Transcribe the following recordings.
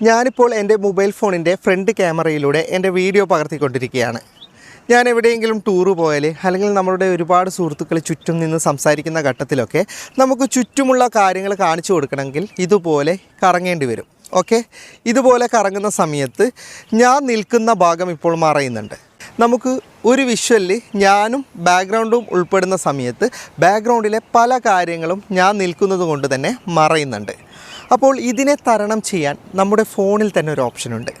ഞാനിപ്പോൾ എൻ്റെ മൊബൈൽ ഫോണിൻ്റെ ഫ്രണ്ട് ക്യാമറയിലൂടെ എൻ്റെ വീഡിയോ പകർത്തിക്കൊണ്ടിരിക്കുകയാണ്. ഞാൻ എവിടെയെങ്കിലും ടൂറ് പോയാൽ അല്ലെങ്കിൽ നമ്മളുടെ ഒരുപാട് സുഹൃത്തുക്കൾ ചുറ്റും നിന്ന് സംസാരിക്കുന്ന ഘട്ടത്തിലൊക്കെ നമുക്ക് ചുറ്റുമുള്ള കാര്യങ്ങൾ കാണിച്ചു കൊടുക്കണമെങ്കിൽ ഇതുപോലെ കറങ്ങേണ്ടി വരും. ഓക്കെ, ഇതുപോലെ കറങ്ങുന്ന സമയത്ത് ഞാൻ നിൽക്കുന്ന ഭാഗം ഇപ്പോൾ മറയുന്നുണ്ട്. നമുക്ക് ഒരു വിഷ്വലിൽ ഞാനും ബാക്ക്ഗ്രൗണ്ടും ഉൾപ്പെടുന്ന സമയത്ത് ബാക്ക്ഗ്രൗണ്ടിലെ പല കാര്യങ്ങളും ഞാൻ നിൽക്കുന്നത് കൊണ്ട് തന്നെ മറയുന്നുണ്ട്. അപ്പോൾ ഇതിനെ തരണം ചെയ്യാൻ നമ്മുടെ ഫോണിൽ തന്നെ ഒരു ഓപ്ഷനുണ്ട്.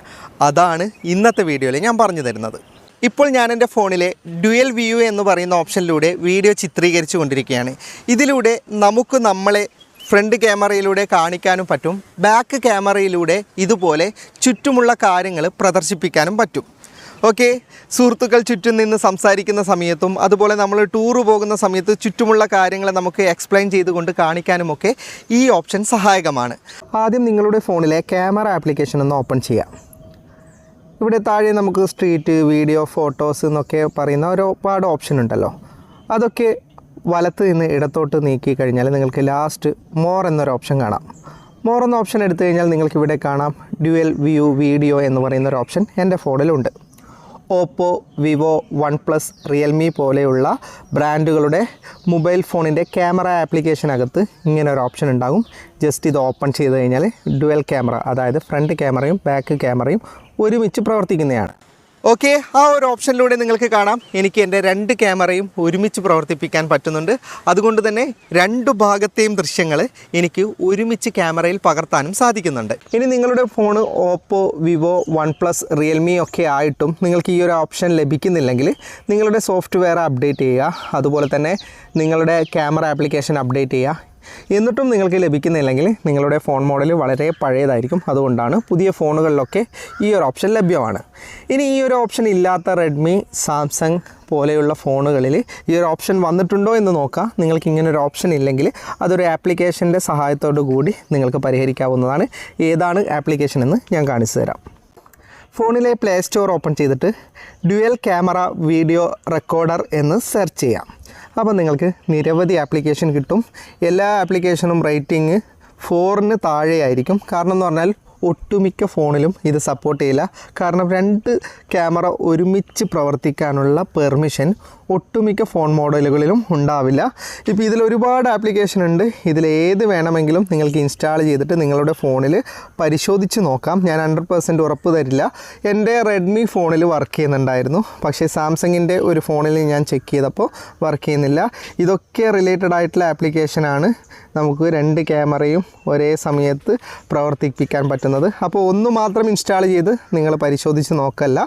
അതാണ് ഇന്നത്തെ വീഡിയോയിൽ ഞാൻ പറഞ്ഞു തരുന്നത്. ഇപ്പോൾ ഞാൻ എൻ്റെ ഫോണിലെ ഡ്യുവൽ വ്യൂ എന്ന് പറയുന്ന ഓപ്ഷനിലൂടെ വീഡിയോ ചിത്രീകരിച്ചു കൊണ്ടിരിക്കുകയാണ്. ഇതിലൂടെ നമുക്ക് നമ്മളെ ഫ്രണ്ട് ക്യാമറയിലൂടെ കാണിക്കാനും പറ്റും, ബാക്ക് ക്യാമറയിലൂടെ ഇതുപോലെ ചുറ്റുമുള്ള കാര്യങ്ങൾ പ്രദർശിപ്പിക്കാനും പറ്റും. ഓക്കെ, സുഹൃത്തുക്കൾ ചുറ്റും നിന്ന് സംസാരിക്കുന്ന സമയത്തും അതുപോലെ നമ്മൾ ടൂറ് പോകുന്ന സമയത്ത് ചുറ്റുമുള്ള കാര്യങ്ങൾ നമുക്ക് എക്സ്പ്ലെയിൻ ചെയ്തുകൊണ്ട് കാണിക്കാനുമൊക്കെ ഈ ഓപ്ഷൻ സഹായകമാണ്. ആദ്യം നിങ്ങളുടെ ഫോണിലെ ക്യാമറ ആപ്ലിക്കേഷൻ ഒന്ന് ഓപ്പൺ ചെയ്യാം. ഇവിടെ താഴെ നമുക്ക് സ്ട്രീറ്റ്, വീഡിയോ, ഫോട്ടോസ് എന്നൊക്കെ പറയുന്ന ഒരുപാട് ഓപ്ഷൻ ഉണ്ടല്ലോ. അതൊക്കെ വലത്ത് നിന്ന് ഇടത്തോട്ട് നീക്കി കഴിഞ്ഞാൽ നിങ്ങൾക്ക് ലാസ്റ്റ് മോർ എന്നൊരു ഓപ്ഷൻ കാണാം. മോർ എന്ന ഓപ്ഷൻ എടുത്തു കഴിഞ്ഞാൽ നിങ്ങൾക്കിവിടെ കാണാം ഡ്യുവൽ വ്യൂ വീഡിയോ എന്ന് പറയുന്നൊരു ഓപ്ഷൻ എൻ്റെ ഫോണിലുണ്ട്. ഓപ്പോ, വിവോ, വൺപ്ലസ്, റിയൽമി പോലെയുള്ള ബ്രാൻഡുകളുടെ മൊബൈൽ ഫോണിൻ്റെ ക്യാമറ ആപ്ലിക്കേഷനകത്ത് ഇങ്ങനെ ഒരു ഓപ്ഷൻ ഉണ്ടാകും. ജസ്റ്റ് ഇത് ഓപ്പൺ ചെയ്ത് കഴിഞ്ഞാൽ ഡ്യുവൽ ക്യാമറ, അതായത് ഫ്രണ്ട് ക്യാമറയും ബാക്ക് ക്യാമറയും ഒരുമിച്ച് പ്രവർത്തിക്കുന്നതാണ്. ഓക്കെ, ആ ഒരു ഓപ്ഷനിലൂടെ നിങ്ങൾക്ക് കാണാം എനിക്ക് എൻ്റെ രണ്ട് ക്യാമറയും ഒരുമിച്ച് പ്രവർത്തിപ്പിക്കാൻ പറ്റുന്നുണ്ട്. അതുകൊണ്ട് തന്നെ രണ്ട് ഭാഗത്തെയും ദൃശ്യങ്ങൾ എനിക്ക് ഒരുമിച്ച് ക്യാമറയിൽ പകർത്താനും സാധിക്കുന്നുണ്ട്. ഇനി നിങ്ങളുടെ phone Oppo, Vivo, OnePlus, Realme ഒക്കെ ആയിട്ടും നിങ്ങൾക്ക് ഈ ഒരു ഓപ്ഷൻ ലഭിക്കുന്നില്ലെങ്കിൽ നിങ്ങളുടെ സോഫ്റ്റ്വെയർ അപ്ഡേറ്റ് ചെയ്യുക, അതുപോലെ തന്നെ നിങ്ങളുടെ ക്യാമറ ആപ്ലിക്കേഷൻ അപ്ഡേറ്റ് ചെയ്യുക. എന്നിട്ടും നിങ്ങൾക്ക് ലഭിക്കുന്നില്ലെങ്കിൽ നിങ്ങളുടെ ഫോൺ മോഡൽ വളരെ പഴയതായിരിക്കും. അതുകൊണ്ടാണ് പുതിയ ഫോണുകളിലൊക്കെ ഈ ഒരു ഓപ്ഷൻ ലഭ്യമാണ്. ഇനി ഈ ഒരു ഓപ്ഷൻ ഇല്ലാത്ത റെഡ്മി, സാംസങ് പോലെയുള്ള ഫോണുകളിൽ ഈ ഒരു ഓപ്ഷൻ വന്നിട്ടുണ്ടോ എന്ന് നോക്കാം. നിങ്ങൾക്ക് ഇങ്ങനെ ഒരു ഓപ്ഷൻ ഇല്ലെങ്കിൽ അതൊരു ആപ്ലിക്കേഷൻ്റെ സഹായത്തോടു കൂടി നിങ്ങൾക്ക് പരിഹരിക്കാവുന്നതാണ്. ഏതാണ് ആപ്ലിക്കേഷൻ എന്ന് ഞാൻ കാണിച്ചു തരാം. ഫോണിലെ പ്ലേ സ്റ്റോർ ഓപ്പൺ ചെയ്തിട്ട് ഡ്യുവൽ ക്യാമറ വീഡിയോ റെക്കോർഡർ എന്ന് സെർച്ച് ചെയ്യാം. അപ്പോൾ നിങ്ങൾക്ക് നിരവധി ആപ്ലിക്കേഷൻ കിട്ടും. എല്ലാ ആപ്ലിക്കേഷനും റേറ്റിംഗ് 4ന് താഴെയായിരിക്കും. കാരണം എന്ന് പറഞ്ഞാൽ ഒട്ടുമിക്ക ഫോണിലും ഇത് സപ്പോർട്ട് ചെയ്യില്ല. കാരണം രണ്ട് ക്യാമറ ഒരുമിച്ച് പ്രവർത്തിക്കാനുള്ള പെർമിഷൻ ഒട്ടുമിക്ക ഫോൺ മോഡലുകളിലും ഉണ്ടാവില്ല. ഇപ്പോൾ ഇതിൽ ഒരുപാട് ആപ്ലിക്കേഷൻ ഉണ്ട്. ഇതിലേത് വേണമെങ്കിലും നിങ്ങൾക്ക് ഇൻസ്റ്റാൾ ചെയ്തിട്ട് നിങ്ങളുടെ ഫോണിൽ പരിശോധിച്ച് നോക്കാം. ഞാൻ 100% ഉറപ്പ് തരില്ല. എൻ്റെ റെഡ്മി ഫോണിൽ വർക്ക് ചെയ്യുന്നുണ്ടായിരുന്നു, പക്ഷേ സാംസങ്ങിൻ്റെ ഒരു ഫോണിൽ ഞാൻ ചെക്ക് ചെയ്തപ്പോൾ വർക്ക് ചെയ്യുന്നില്ല. ഇതൊക്കെ റിലേറ്റഡ് ആയിട്ടുള്ള ആപ്ലിക്കേഷനാണ് നമുക്ക് രണ്ട് ക്യാമറയും ഒരേ സമയത്ത് പ്രവർത്തിപ്പിക്കാൻ പറ്റുന്നത്. അപ്പോൾ ഒന്ന് മാത്രം ഇൻസ്റ്റാൾ ചെയ്ത് നിങ്ങൾ പരിശോധിച്ച് നോക്കല്ല,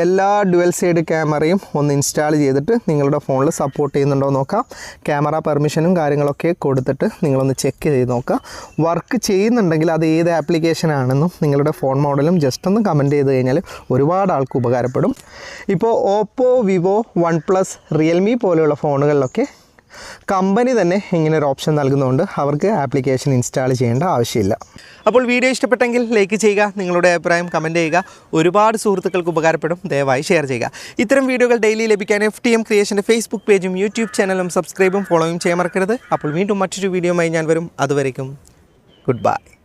എല്ലാ ഡ്യുവൽ സൈഡ് ക്യാമറയും ഒന്ന് ഇൻസ്റ്റാൾ ചെയ്തിട്ട് നിങ്ങളുടെ ഫോണിൽ സപ്പോർട്ട് ചെയ്യുന്നുണ്ടോ നോക്കാം. ക്യാമറ പെർമിഷനും കാര്യങ്ങളൊക്കെ കൊടുത്തിട്ട് നിങ്ങളൊന്ന് ചെക്ക് ചെയ്ത് നോക്കുക. വർക്ക് ചെയ്യുന്നുണ്ടെങ്കിൽ അത് ഏത് ആപ്ലിക്കേഷനാണെന്നും നിങ്ങളുടെ ഫോൺ മോഡലും ജസ്റ്റ് ഒന്ന് കമൻറ്റ് ചെയ്ത് കഴിഞ്ഞാൽ ഒരുപാട് ആൾക്ക് ഉപകാരപ്പെടും. ഇപ്പോൾ ഓപ്പോ, വിവോ, വൺപ്ലസ്, റിയൽമി പോലെയുള്ള ഫോണുകളിലൊക്കെ കമ്പനി തന്നെ ഇങ്ങനെ ഒരു ഓപ്ഷൻ നൽകുന്നതുകൊണ്ട് അവർക്ക് ആപ്ലിക്കേഷൻ ഇൻസ്റ്റാൾ ചെയ്യേണ്ട ആവശ്യമില്ല. അപ്പോൾ വീഡിയോ ഇഷ്ടപ്പെട്ടെങ്കിൽ ലൈക്ക് ചെയ്യുക, നിങ്ങളുടെ അഭിപ്രായം കമൻറ്റ് ചെയ്യുക. ഒരുപാട് സുഹൃത്തുക്കൾക്ക് ഉപകാരപ്പെടും, ദയവായി ഷെയർ ചെയ്യുക. ഇത്തരം വീഡിയോകൾ ഡെയിലി ലഭിക്കാൻ FTM ക്രിയേഷൻ്റെ ഫേസ്ബുക്ക് പേജും യൂട്യൂബ് ചാനലും സബ്സ്ക്രൈബും ഫോളോയും ചെയ്യാൻ മറക്കരുത്. അപ്പോൾ വീണ്ടും മറ്റൊരു വീഡിയോയുമായി ഞാൻ വരും. അതുവരേക്കും ഗുഡ് ബൈ.